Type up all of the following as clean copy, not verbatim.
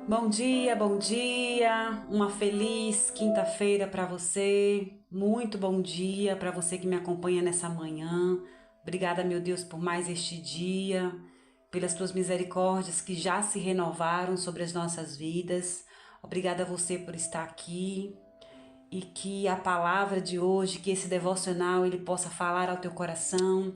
Bom dia, uma feliz quinta-feira para você. Muito bom dia para você que me acompanha nessa manhã. Obrigada, meu Deus, por mais este dia, pelas tuas misericórdias que já se renovaram sobre as nossas vidas. Obrigada a você por estar aqui e que a palavra de hoje, que esse devocional ele possa falar ao teu coração,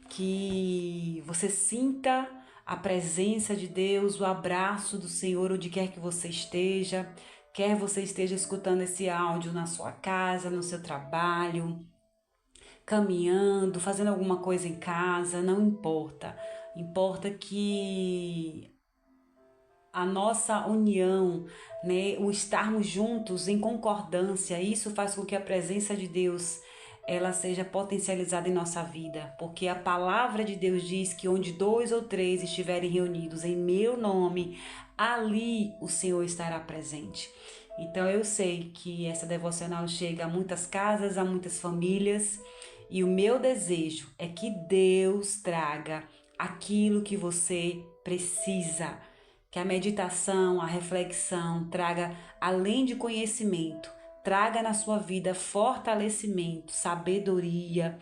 que você sinta a presença de Deus, o abraço do Senhor onde quer que você esteja, quer você esteja escutando esse áudio na sua casa, no seu trabalho, caminhando, fazendo alguma coisa em casa, não importa. Importa que a nossa união, né, o estarmos juntos em concordância, isso faz com que a presença de Deus ela seja potencializada em nossa vida, porque a palavra de Deus diz que onde dois ou três estiverem reunidos em meu nome, ali o Senhor estará presente. Então eu sei que essa devocional chega a muitas casas, a muitas famílias, e o meu desejo é que Deus traga aquilo que você precisa, que a meditação, a reflexão traga, além de conhecimento, traga na sua vida fortalecimento, sabedoria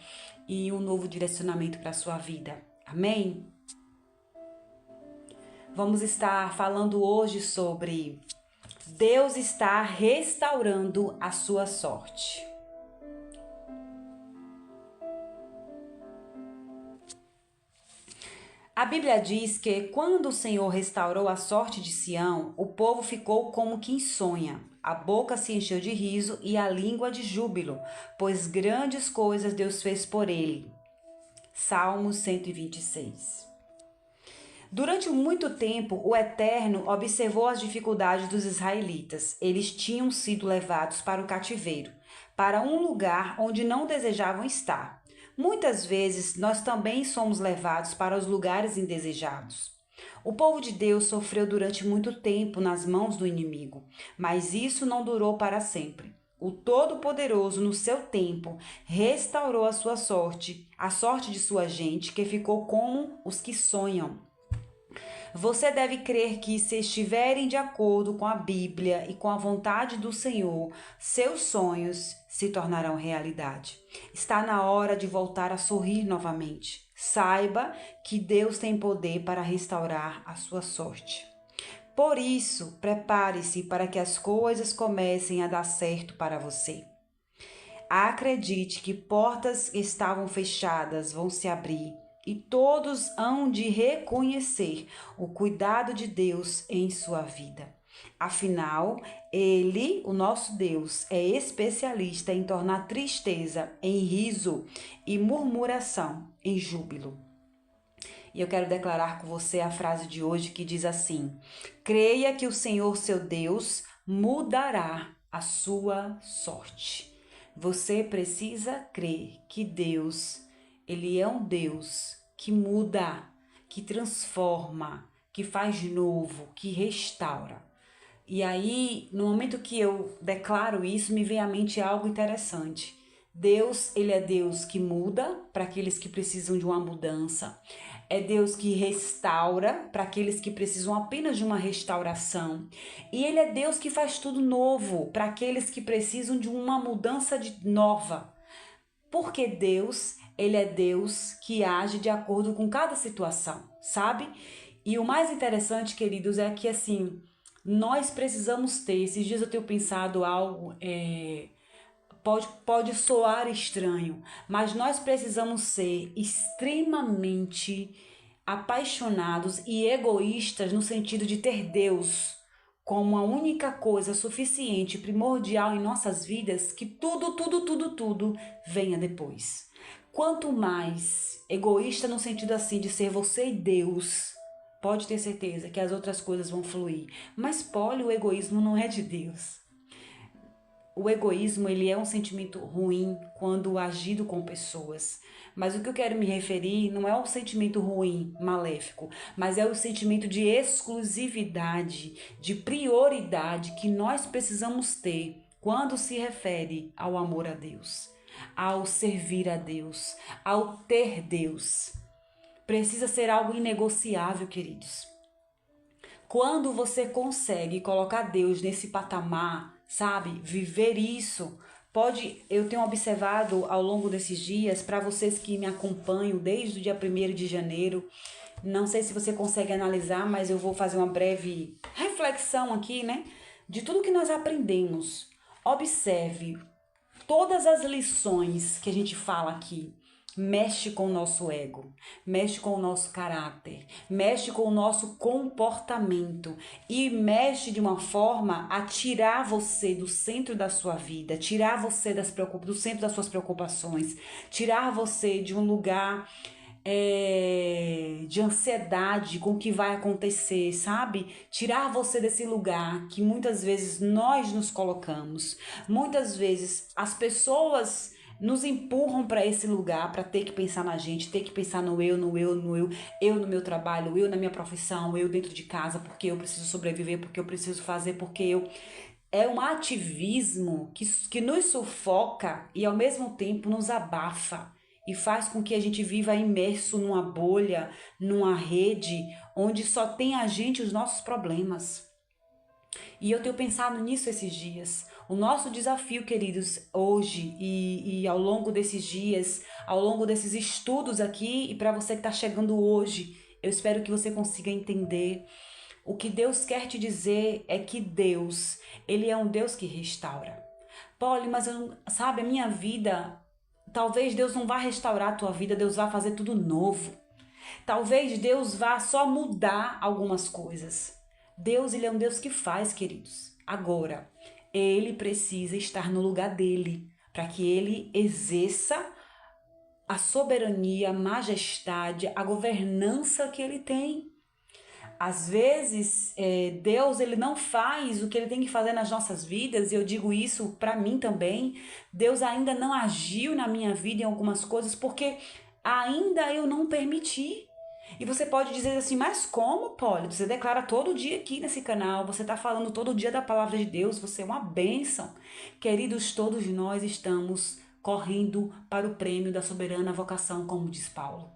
e um novo direcionamento para a sua vida. Amém? Vamos estar falando hoje sobre Deus está restaurando a sua sorte. A Bíblia diz que quando o Senhor restaurou a sorte de Sião, o povo ficou como quem sonha. A boca se encheu de riso e a língua de júbilo, pois grandes coisas Deus fez por ele. Salmos 126. Durante muito tempo, o Eterno observou as dificuldades dos israelitas. Eles tinham sido levados para o cativeiro, para um lugar onde não desejavam estar. Muitas vezes, nós também somos levados para os lugares indesejados. O povo de Deus sofreu durante muito tempo nas mãos do inimigo, mas isso não durou para sempre. O Todo-Poderoso, no seu tempo, restaurou a sua sorte, a sorte de sua gente, que ficou como os que sonham. Você deve crer que, se estiverem de acordo com a Bíblia e com a vontade do Senhor, seus sonhos se tornarão realidade. Está na hora de voltar a sorrir novamente. Saiba que Deus tem poder para restaurar a sua sorte. Por isso, prepare-se para que as coisas comecem a dar certo para você. Acredite que portas que estavam fechadas vão se abrir e todos hão de reconhecer o cuidado de Deus em sua vida. Afinal, Ele, o nosso Deus, é especialista em tornar tristeza em riso e murmuração em júbilo. E eu quero declarar com você a frase de hoje que diz assim: creia que o Senhor, seu Deus, mudará a sua sorte. Você precisa crer que Deus, Ele é um Deus que muda, que transforma, que faz novo, que restaura. E aí, no momento que eu declaro isso, me vem à mente algo interessante. Deus, ele é Deus que muda para aqueles que precisam de uma mudança. É Deus que restaura para aqueles que precisam apenas de uma restauração. E ele é Deus que faz tudo novo para aqueles que precisam de uma mudança nova. Porque Deus, ele é Deus que age de acordo com cada situação, sabe? E o mais interessante, queridos, é que assim, nós precisamos ter, esses dias eu tenho pensado algo, pode soar estranho, mas nós precisamos ser extremamente apaixonados e egoístas no sentido de ter Deus como a única coisa suficiente, primordial em nossas vidas, que tudo venha depois. Quanto mais egoísta no sentido assim de ser você e Deus, pode ter certeza que as outras coisas vão fluir. Mas o egoísmo não é de Deus. O egoísmo, ele é um sentimento ruim quando agido com pessoas. Mas o que eu quero me referir não é o sentimento ruim, maléfico, mas é o sentimento de exclusividade, de prioridade que nós precisamos ter quando se refere ao amor a Deus, ao servir a Deus, ao ter Deus. Precisa ser algo inegociável, queridos. Quando você consegue colocar Deus nesse patamar, sabe, viver isso, eu tenho observado ao longo desses dias, para vocês que me acompanham desde o dia 1º de janeiro, não sei se você consegue analisar, mas eu vou fazer uma breve reflexão aqui, né, de tudo que nós aprendemos. Observe, todas as lições que a gente fala aqui, mexe com o nosso ego, mexe com o nosso caráter, mexe com o nosso comportamento e mexe de uma forma a tirar você do centro da sua vida, tirar você do centro das suas preocupações, tirar você de um lugar de ansiedade com o que vai acontecer, sabe? Tirar você desse lugar que muitas vezes nós nos colocamos. Muitas vezes as pessoas nos empurram para esse lugar, para ter que pensar na gente, ter que pensar no eu, eu no meu trabalho, eu na minha profissão, eu dentro de casa, porque eu preciso sobreviver, porque eu preciso fazer, porque eu... É um ativismo que nos sufoca e ao mesmo tempo nos abafa e faz com que a gente viva imerso numa bolha, numa rede onde só tem a gente e os nossos problemas. E eu tenho pensado nisso esses dias. O nosso desafio, queridos, hoje e ao longo desses dias, ao longo desses estudos aqui, e para você que está chegando hoje, eu espero que você consiga entender. O que Deus quer te dizer é que Deus, Ele é um Deus que restaura. Polly, mas sabe, a minha vida, talvez Deus não vá restaurar a tua vida, Deus vá fazer tudo novo. Talvez Deus vá só mudar algumas coisas. Deus, Ele é um Deus que faz, queridos. Agora, Ele precisa estar no lugar dele, para que Ele exerça a soberania, a majestade, a governança que Ele tem. Às vezes, Deus ele não faz o que Ele tem que fazer nas nossas vidas, e eu digo isso para mim também. Deus ainda não agiu na minha vida em algumas coisas, porque ainda eu não permiti. E você pode dizer assim, mas como, Polly? Você declara todo dia aqui nesse canal, você está falando todo dia da palavra de Deus, você é uma bênção. Queridos, todos nós estamos correndo para o prêmio da soberana vocação, como diz Paulo.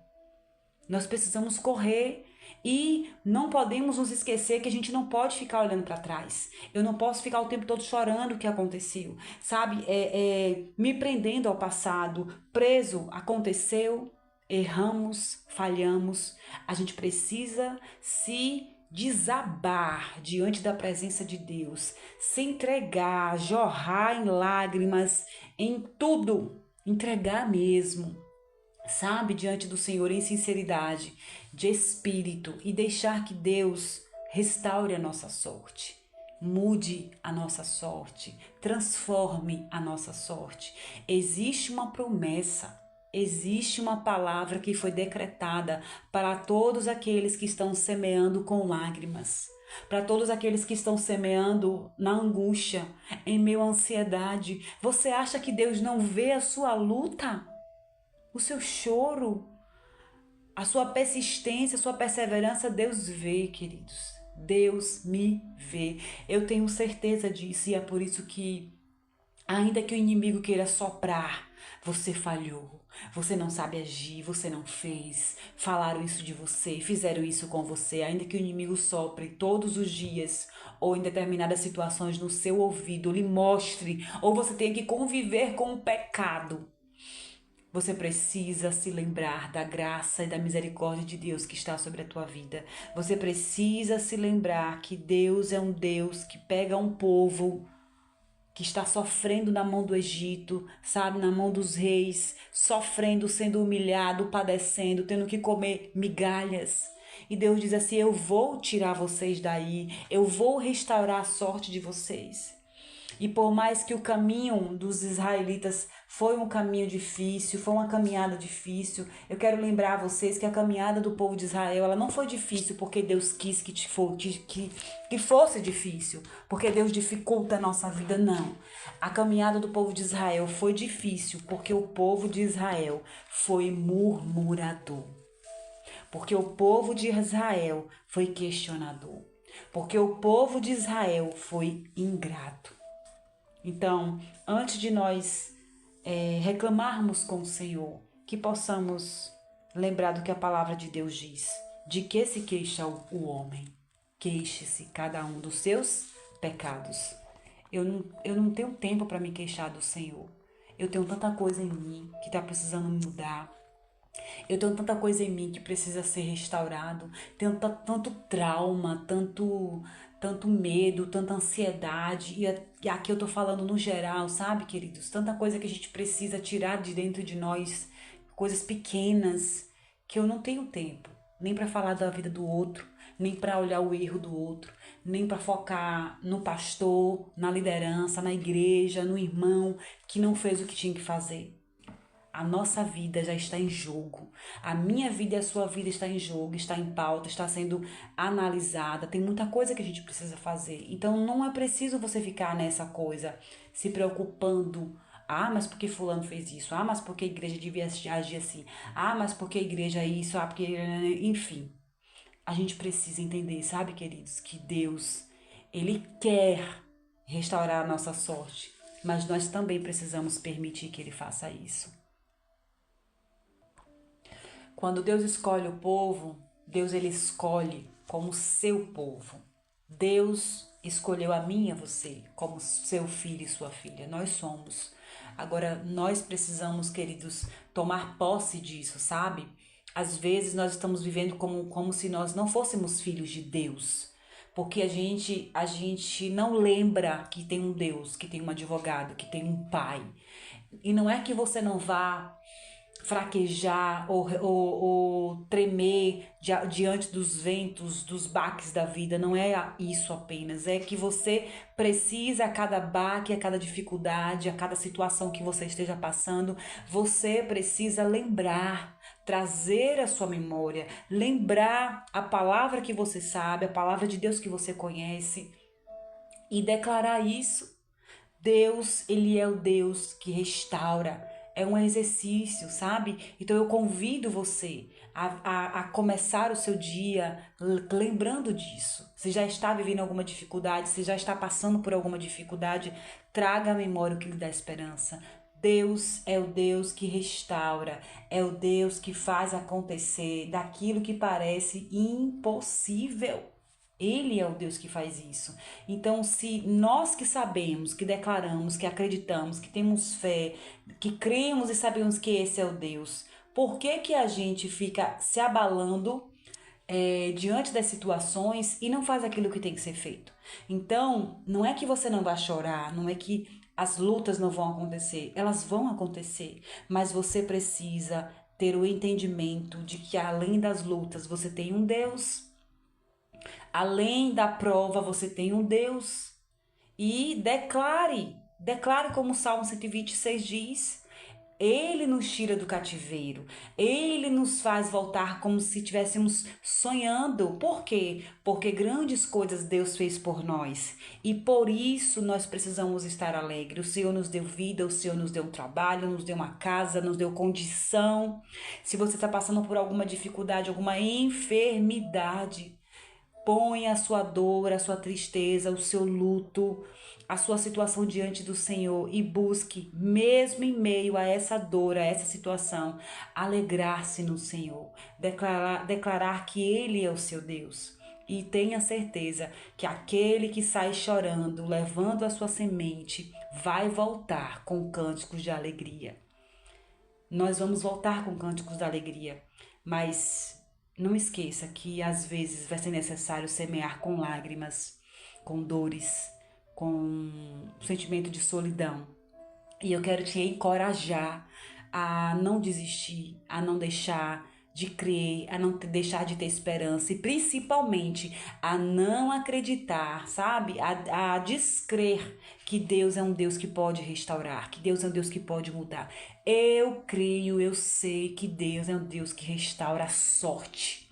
Nós precisamos correr e não podemos nos esquecer que a gente não pode ficar olhando para trás. Eu não posso ficar o tempo todo chorando o que aconteceu, sabe? Me prendendo ao passado, preso, aconteceu, erramos, falhamos. A gente precisa se desabar diante da presença de Deus, se entregar, jorrar em lágrimas, em tudo, entregar mesmo, sabe, diante do Senhor em sinceridade, de espírito, e deixar que Deus restaure a nossa sorte, mude a nossa sorte, transforme a nossa sorte. Existe uma promessa, existe uma palavra que foi decretada para todos aqueles que estão semeando com lágrimas, para todos aqueles que estão semeando na angústia, em meio à ansiedade. Você acha que Deus não vê a sua luta? O seu choro, a sua persistência, a sua perseverança, Deus vê, queridos. Deus me vê. Eu tenho certeza disso, e é por isso que, ainda que o inimigo queira soprar, você falhou, você não sabe agir, você não fez, falaram isso de você, fizeram isso com você, ainda que o inimigo sopre todos os dias, ou em determinadas situações no seu ouvido, lhe mostre, ou você tenha que conviver com o pecado. Você precisa se lembrar da graça e da misericórdia de Deus que está sobre a tua vida. Você precisa se lembrar que Deus é um Deus que pega um povo que está sofrendo na mão do Egito, sabe, na mão dos reis, sofrendo, sendo humilhado, padecendo, tendo que comer migalhas. E Deus diz assim, eu vou tirar vocês daí, eu vou restaurar a sorte de vocês. E por mais que o caminho dos israelitas foi um caminho difícil, foi uma caminhada difícil, eu quero lembrar a vocês que a caminhada do povo de Israel, ela não foi difícil porque Deus quis que fosse difícil, porque Deus dificulta a nossa vida, não. A caminhada do povo de Israel foi difícil porque o povo de Israel foi murmurador. Porque o povo de Israel foi questionador. Porque o povo de Israel foi ingrato. Então, antes de nós reclamarmos com o Senhor, que possamos lembrar do que a palavra de Deus diz. De que se queixa o homem? queixe-se cada um dos seus pecados. Eu não tenho tempo para me queixar do Senhor. Eu tenho tanta coisa em mim que está precisando mudar. Eu tenho tanta coisa em mim que precisa ser restaurado. Tenho tanto trauma, tanto medo, tanta ansiedade. E aqui eu tô falando no geral, sabe, queridos? Tanta coisa que a gente precisa tirar de dentro de nós. Coisas pequenas que eu não tenho tempo. Nem para falar da vida do outro, nem para olhar o erro do outro, nem para focar no pastor, na liderança, na igreja, no irmão que não fez o que tinha que fazer. A nossa vida já está em jogo. A minha vida e a sua vida está em jogo, está em pauta, está sendo analisada. Tem muita coisa que a gente precisa fazer. Então não é preciso você ficar nessa coisa, se preocupando. Ah, mas por que fulano fez isso? Ah, mas por que a igreja devia agir assim? Ah, mas por que a igreja é isso? Ah, porque... Enfim, a gente precisa entender, sabe, queridos, que Deus, Ele quer restaurar a nossa sorte. Mas nós também precisamos permitir que Ele faça isso. Quando Deus escolhe o povo, Deus ele escolhe como seu povo. Deus escolheu a mim e a você como seu filho e sua filha. Nós somos. Agora, nós precisamos, queridos, tomar posse disso, sabe? Às vezes nós estamos vivendo como se nós não fôssemos filhos de Deus. Porque a gente não lembra que tem um Deus, que tem um advogado, que tem um pai. E não é que você não vá fraquejar ou tremer diante dos ventos, dos baques da vida. Não é isso apenas. É que você precisa, a cada baque, a cada dificuldade, a cada situação que você esteja passando, você precisa lembrar, trazer a sua memória, lembrar a palavra que você sabe, a palavra de Deus que você conhece e declarar isso. Deus, ele é o Deus que restaura. É um exercício, sabe? Então eu convido você a começar o seu dia lembrando disso. Se já está vivendo alguma dificuldade, se já está passando por alguma dificuldade, traga à memória o que lhe dá esperança. Deus é o Deus que restaura, é o Deus que faz acontecer daquilo que parece impossível. Ele é o Deus que faz isso. Então, se nós que sabemos, que declaramos, que acreditamos, que temos fé, que cremos e sabemos que esse é o Deus, por que que a gente fica se abalando diante das situações e não faz aquilo que tem que ser feito? Então, não é que você não vai chorar, não é que as lutas não vão acontecer, elas vão acontecer, mas você precisa ter o entendimento de que além das lutas você tem um Deus. Além da prova, você tem um Deus. E declare como o Salmo 126 diz. Ele nos tira do cativeiro. Ele nos faz voltar como se estivéssemos sonhando. Por quê? Porque grandes coisas Deus fez por nós. E por isso nós precisamos estar alegres. O Senhor nos deu vida, o Senhor nos deu um trabalho, nos deu uma casa, nos deu condição. Se você está passando por alguma dificuldade, alguma enfermidade, põe a sua dor, a sua tristeza, o seu luto, a sua situação diante do Senhor e busque, mesmo em meio a essa dor, a essa situação, alegrar-se no Senhor, declarar que Ele é o seu Deus. E tenha certeza que aquele que sai chorando, levando a sua semente, vai voltar com cânticos de alegria. Nós vamos voltar com cânticos de alegria, mas não esqueça que às vezes vai ser necessário semear com lágrimas, com dores, com sentimento de solidão. E eu quero te encorajar a não desistir, a não deixar de crer, a não deixar de ter esperança e principalmente a não acreditar, sabe? A descrer que Deus é um Deus que pode restaurar, que Deus é um Deus que pode mudar. Eu creio, eu sei que Deus é um Deus que restaura a sorte.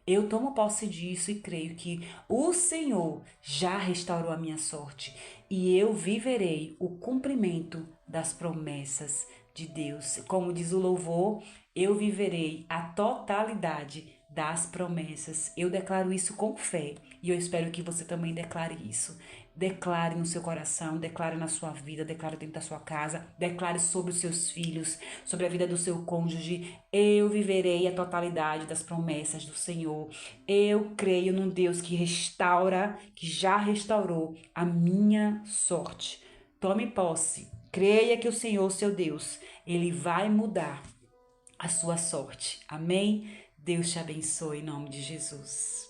Eu tomo posse disso e creio que o Senhor já restaurou a minha sorte e eu viverei o cumprimento das promessas de Deus. Como diz o louvor, eu viverei a totalidade das promessas. Eu declaro isso com fé e eu espero que você também declare isso. Declare no seu coração, declare na sua vida, declare dentro da sua casa, declare sobre os seus filhos, sobre a vida do seu cônjuge. Eu viverei a totalidade das promessas do Senhor. Eu creio num Deus que restaura, que já restaurou a minha sorte. Tome posse. Creia que o Senhor, seu Deus, ele vai mudar a sua sorte. Amém? Deus te abençoe em nome de Jesus.